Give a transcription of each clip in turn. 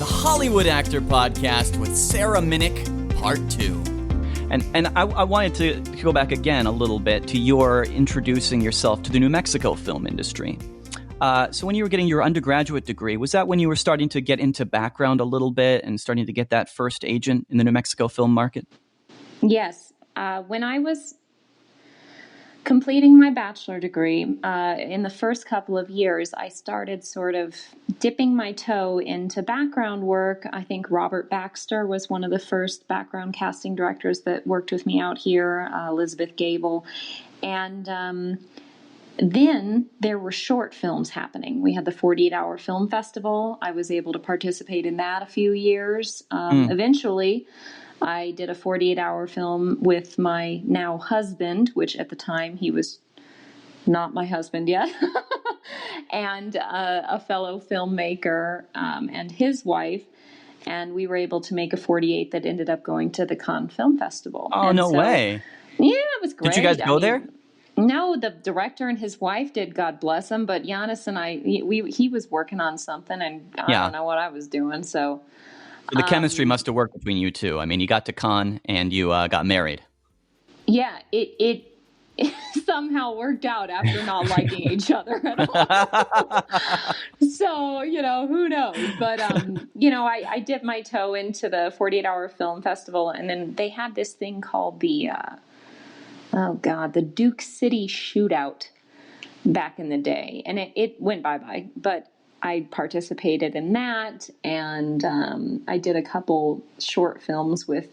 Hollywood Actor Podcast with Sarah Minnich, Part 2. And I wanted to go back again a little bit to your introducing yourself to the New Mexico film industry. So when you were getting your undergraduate degree, was that when you were starting to get into background a little bit and starting to get that first agent in the New Mexico film market? Yes. When I was completing my bachelor degree, in the first couple of years, I started sort of dipping my toe into background work. I think Robert Baxter was one of the first background casting directors that worked with me out here, Elizabeth Gable. And then there were short films happening. We had the 48-hour film festival. I was able to participate in that a few years. Eventually, I did a 48-hour film with my now husband, which at the time he was not my husband yet, and a fellow filmmaker and his wife. And we were able to make a 48 that ended up going to the Cannes Film Festival. Oh, no way. Yeah, it was great. Did you guys go there? No, the director and his wife did, God bless him. But Giannis and I, he was working on something, and I don't know what I was doing, so... The chemistry must have worked between you two. I mean, you got to Cannes and you got married. Yeah, it somehow worked out after not liking each other at all. So, who knows? But, I dipped my toe into the 48-hour film festival, and then they had this thing called the Duke City Shootout back in the day. And it went bye-bye, but I participated in that, and I did a couple short films with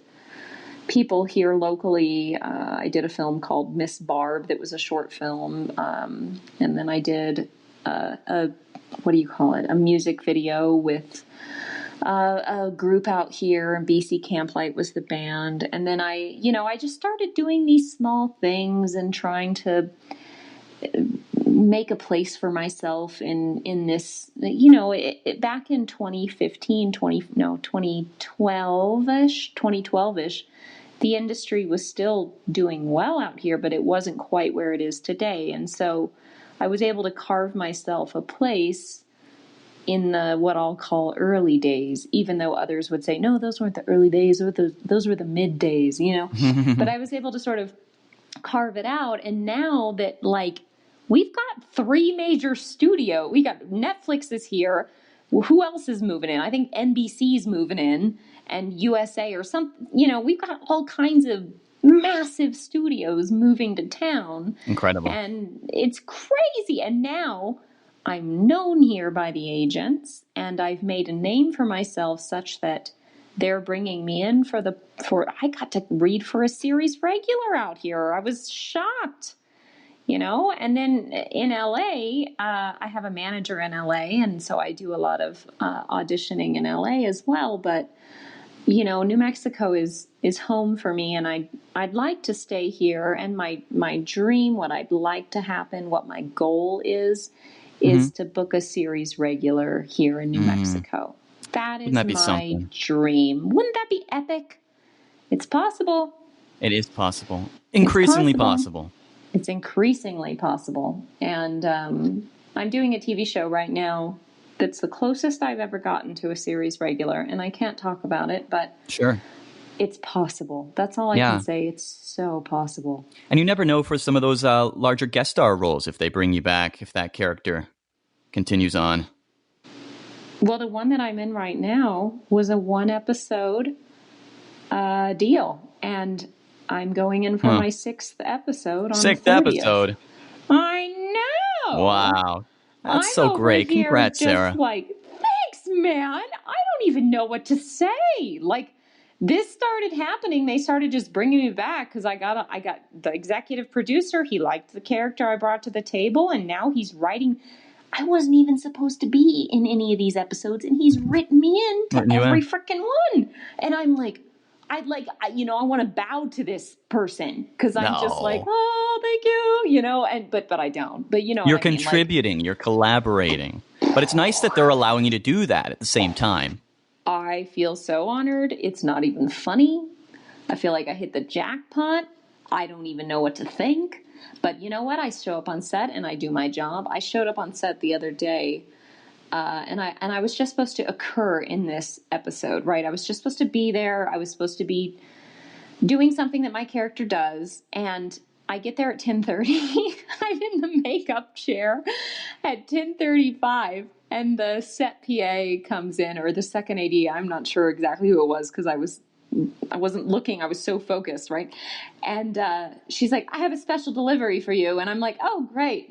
people here locally. I did a film called Miss Barb that was a short film, and then I did a music video with a group out here. BC Camplight was the band, and then I just started doing these small things and trying to make a place for myself in this, back in 2012-ish, the industry was still doing well out here, but it wasn't quite where it is today. And so I was able to carve myself a place in the, what I'll call early days, even though others would say, no, those weren't the early days, those were the mid days, but I was able to sort of carve it out. And now that we've got 3 major studios. We got Netflix is here. Who else is moving in? I think NBC's moving in, and USA or something. We've got all kinds of massive studios moving to town. Incredible. And it's crazy. And now I'm known here by the agents, and I've made a name for myself such that they're bringing me in I got to read for a series regular out here. I was shocked. And then in LA, I have a manager in LA, and so I do a lot of auditioning in LA as well. But, New Mexico is home for me, and I'd like to stay here. And my dream, what I'd like to happen, what my goal is to book a series regular here in New Mexico. That is my dream. Wouldn't that be epic? It's possible. It is possible. Increasingly possible. It's increasingly possible. And I'm doing a TV show right now that's the closest I've ever gotten to a series regular. And I can't talk about it, but sure, it's possible. That's all I can say. It's so possible. And you never know for some of those larger guest star roles if they bring you back, if that character continues on. Well, the one that I'm in right now was a 1-episode deal. And I'm going in for my 6th episode on the 30th. 6th episode. I know. Wow. That's so great. Congrats, Sarah. Thanks, man. I don't even know what to say. This started happening. They started just bringing me back because I got the executive producer. He liked the character I brought to the table, and now he's writing. I wasn't even supposed to be in any of these episodes, and he's written me in to every freaking one. And I'm like, I want to bow to this person because I'm just oh, thank you, but I don't. But you're contributing, you're collaborating. But it's nice that they're allowing you to do that at the same time. I feel so honored. It's not even funny. I feel like I hit the jackpot. I don't even know what to think. But you know what? I show up on set and I do my job. I showed up on set the other day and I was just supposed to occur in this episode, right? I was just supposed to be there. I was supposed to be doing something that my character does, and I get there at 10:30. I'm in the makeup chair at 10:35, and the set PA comes in, or the second AD. I'm not sure exactly who it was because I wasn't looking. I was so focused, right? And she's like, "I have a special delivery for you," and I'm like, "Oh, great,"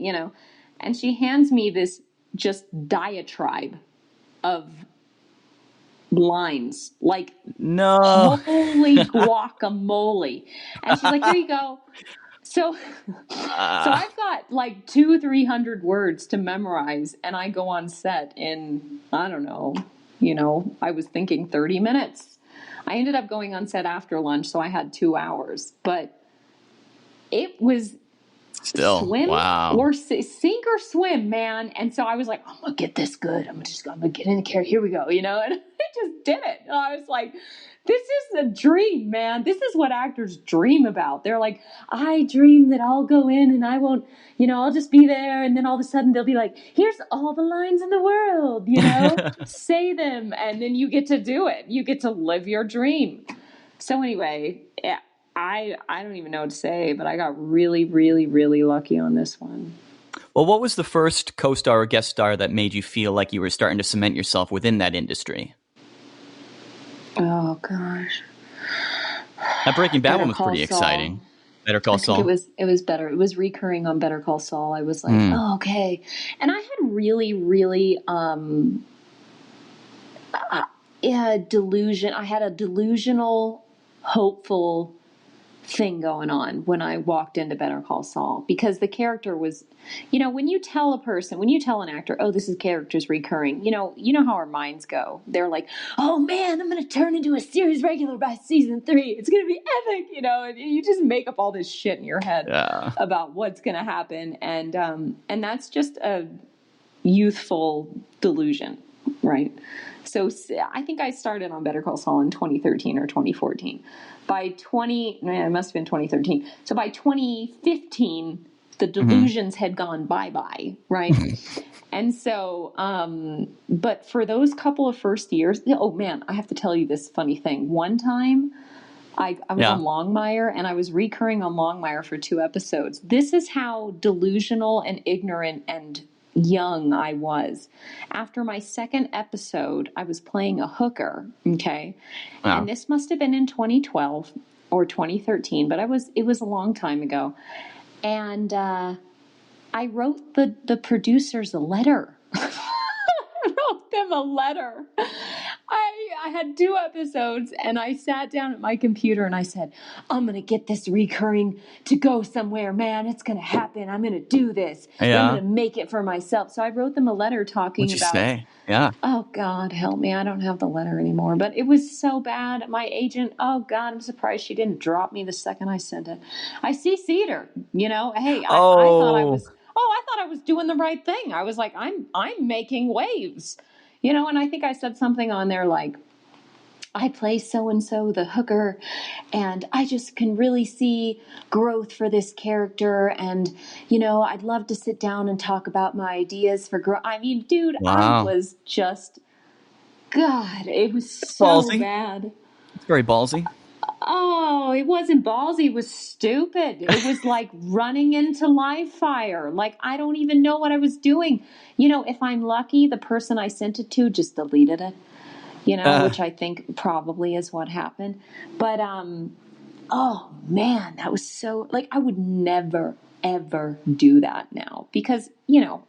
And she hands me this just diatribe of lines, like, No. holy guacamole. And she's like, "Here you go." So I've got like 200-300 words to memorize, and I go on set in, I don't know, I was thinking 30 minutes. I ended up going on set after lunch, so I had 2 hours, but it was Still, swim wow. or sink or swim, man. And so I was like, I'm gonna get this good. I'm gonna get in the character. Here we go, and I just did it. And I was like, this is a dream, man. This is what actors dream about. They're like, I dream that I'll go in and I won't, I'll just be there, and then all of a sudden they'll be like, here's all the lines in the world, say them, and then you get to do it. You get to live your dream. So anyway, yeah. I don't even know what to say, but I got really, really, really lucky on this one. Well, what was the first co-star or guest star that made you feel like you were starting to cement yourself within that industry? Oh, gosh. That Breaking Bad one was Call pretty Saul. exciting. Better Call Saul? It was better. It was recurring on Better Call Saul. I was like, oh, okay. And I had really, really delusion. I had a delusional, hopeful thing going on when I walked into Better Call Saul, because the character was, when you tell an actor, oh, this is character's recurring, you know how our minds go. They're like, oh man, I'm going to turn into a series regular by season 3. It's going to be epic, and you just make up all this shit in your head about what's going to happen. And that's just a youthful delusion, right? So I think I started on Better Call Saul in 2013 or 2014. It must have been 2013. So by 2015, the delusions had gone bye-bye, right? And so, but for those couple of first years, oh man, I have to tell you this funny thing. One time, I was on Longmire, and I was recurring on Longmire for 2 episodes. This is how delusional and ignorant and young I was. After my second episode, I was playing a hooker, okay? Wow. And this must have been in 2012 or 2013, but it was a long time ago. And I wrote the producers a letter. I wrote them a letter. I had 2 episodes, and I sat down at my computer and I said, I'm going to get this recurring to go somewhere, man. It's going to happen. I'm going to do this. Yeah. I'm going to make it for myself. So I wrote them a letter talking What'd you about, say? Yeah. Oh God, help me. I don't have the letter anymore, but it was so bad. My agent, oh God, I'm surprised she didn't drop me the second I sent it. I CC'd her, hey, I thought I was doing the right thing. I was like, I'm making waves, and I think I said something on there like, I play so-and-so, the hooker, and I just can really see growth for this character. And, I'd love to sit down and talk about my ideas for growth. I mean, dude, wow. I was just, God, it was so ballsy. Bad. It's very ballsy. Oh, it wasn't ballsy. It was stupid. It was like running into live fire. Like, I don't even know what I was doing. If I'm lucky, the person I sent it to just deleted it. Which I think probably is what happened. But, oh man, that was so, like, I would never, ever do that now because,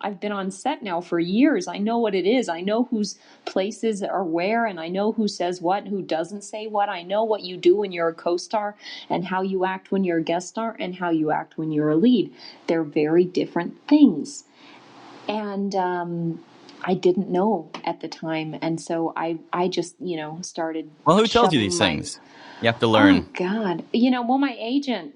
I've been on set now for years. I know what it is. I know whose places are where, and I know who says what and who doesn't say what. I know what you do when you're a co-star and how you act when you're a guest star and how you act when you're a lead. They're very different things. And, I didn't know at the time. And so I just, started. Well, who tells you these things? You have to learn. Oh God. Well, my agent,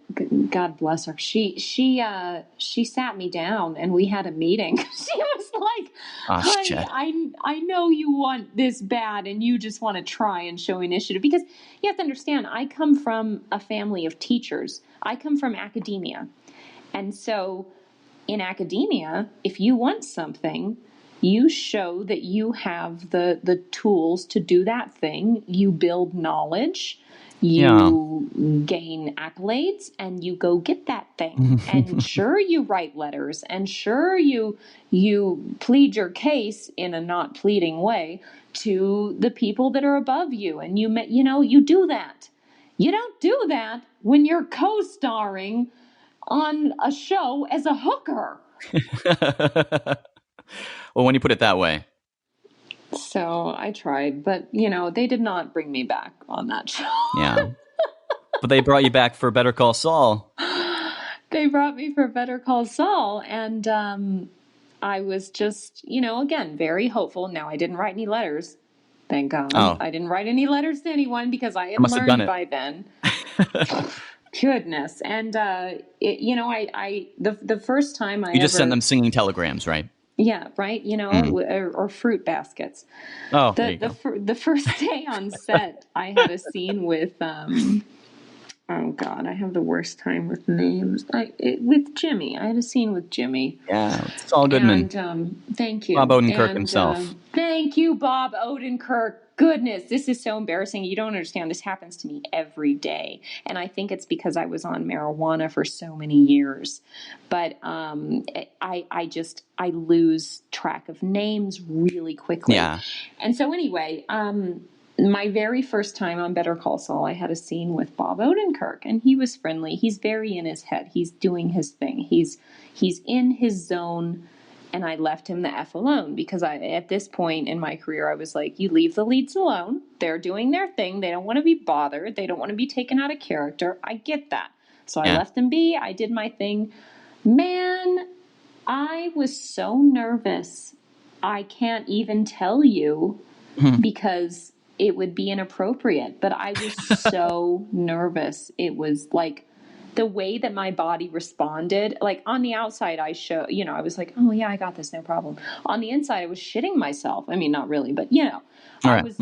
God bless her. She sat me down and we had a meeting. She was like, honey, I know you want this bad and you just want to try and show initiative, because you have to understand, I come from a family of teachers. I come from academia. And so in academia, if you want something, You show that you have the tools to do that thing. You build knowledge, you gain accolades, and you go get that thing. And sure, you write letters, and sure, you plead your case in a not pleading way to the people that are above you, and you do that. You don't do that when you're co-starring on a show as a hooker. Well, when you put it that way. So I tried, but they did not bring me back on that show. Yeah. But they brought you back for Better Call Saul. They brought me for Better Call Saul, and I was just, again, very hopeful. Now, I didn't write any letters. Thank God. Oh. I didn't write any letters to anyone because I had learned by then. Goodness. And, the first time You just sent them singing telegrams, right? Yeah, right. Or fruit baskets. Oh, there you go. The first day on set, I had a scene with, oh God, I have the worst time with names. With Jimmy. I had a scene with Jimmy. Yeah, it's Saul Goodman. And thank you. Bob Odenkirk himself. Thank you, Bob Odenkirk. Goodness, this is so embarrassing. You don't understand. This happens to me every day. And I think it's because I was on marijuana for so many years. But I lose track of names really quickly. Yeah. And so anyway, my very first time on Better Call Saul, I had a scene with Bob Odenkirk, and he was friendly. He's very in his head. He's doing his thing. He's in his zone. And I left him the F alone because at this point in my career, I was like, you leave the leads alone. They're doing their thing. They don't want to be bothered. They don't want to be taken out of character. I get that. So I left them be. I did my thing. Man, I was so nervous. I can't even tell you because it would be inappropriate. But I was so nervous. It was like, the way that my body responded, like on the outside, I was like, oh yeah, I got this, no problem. On the inside, I was shitting myself. I mean, not really, but I was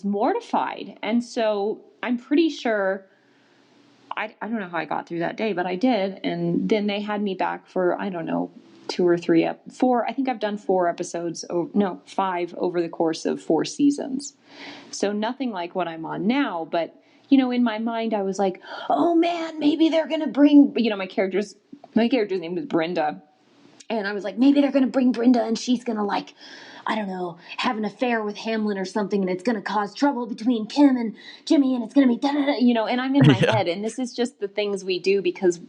mortified. And so I'm pretty sure, I don't know how I got through that day, but I did. And then they had me back for, I don't know, 2 or 3, 4. I think I've done 4 episodes. 5 over the course of 4 seasons. So nothing like what I'm on now, but in my mind, I was like, oh man, maybe they're going to bring, my character's name was Brenda. And I was like, maybe they're going to bring Brenda and she's going to I don't know, have an affair with Hamlin or something. And it's going to cause trouble between Kim and Jimmy. And it's going to be da-da-da, and I'm in my head. And this is just the things we do because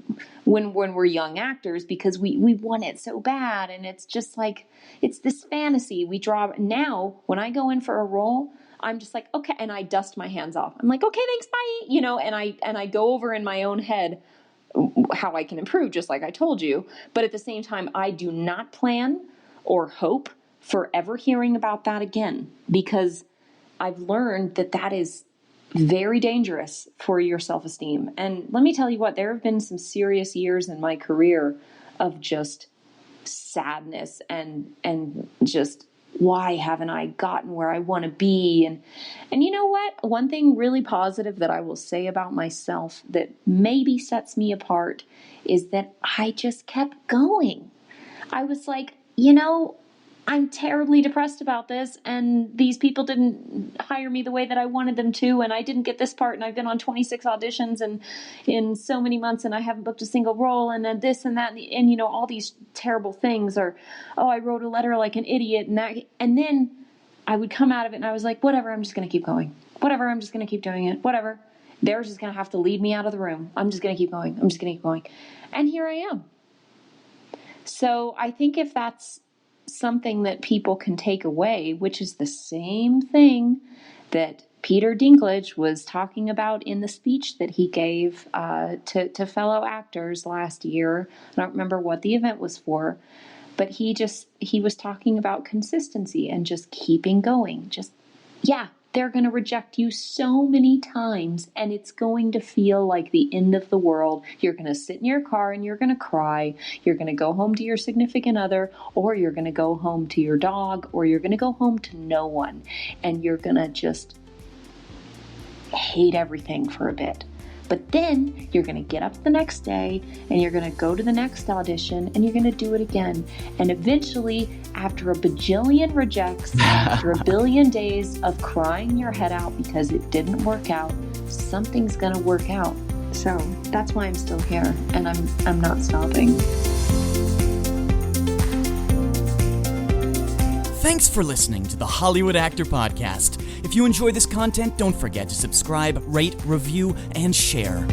when we're young actors, because we want it so bad. And it's just like, it's this fantasy we draw. Now, when I go in for a role, I'm just like, okay. And I dust my hands off. I'm like, okay, thanks. Bye. And I go over in my own head how I can improve, just like I told you. But at the same time, I do not plan or hope for ever hearing about that again, because I've learned that is very dangerous for your self-esteem. And let me tell you what, there have been some serious years in my career of just sadness and just, why haven't I gotten where I want to be? And you know what? One thing really positive that I will say about myself that maybe sets me apart is that I just kept going. I was like, I'm terribly depressed about this, and these people didn't hire me the way that I wanted them to, and I didn't get this part, and I've been on 26 auditions and in so many months, and I haven't booked a single role, and then this and that, and all these terrible things, or, oh, I wrote a letter like an idiot, and then I would come out of it, and I was like, whatever, I'm just going to keep going. Whatever, I'm just going to keep doing it. Whatever. They're just going to have to lead me out of the room. I'm just going to keep going. I'm just going to keep going. And here I am. So I think if that's something that people can take away, which is the same thing that Peter Dinklage was talking about in the speech that he gave to fellow actors last year. I don't remember what the event was for, but he was talking about consistency and just keeping going. They're going to reject you so many times, and it's going to feel like the end of the world. You're going to sit in your car and you're going to cry. You're going to go home to your significant other, or you're going to go home to your dog, or you're going to go home to no one, and you're going to just hate everything for a bit. But then you're going to get up the next day and you're going to go to the next audition and you're going to do it again. And eventually, after a bajillion rejects, after a billion days of crying your head out because it didn't work out, something's going to work out. So that's why I'm still here and I'm not stopping. Thanks for listening to the Hollywood Actor Podcast. If you enjoy this content, don't forget to subscribe, rate, review, and share.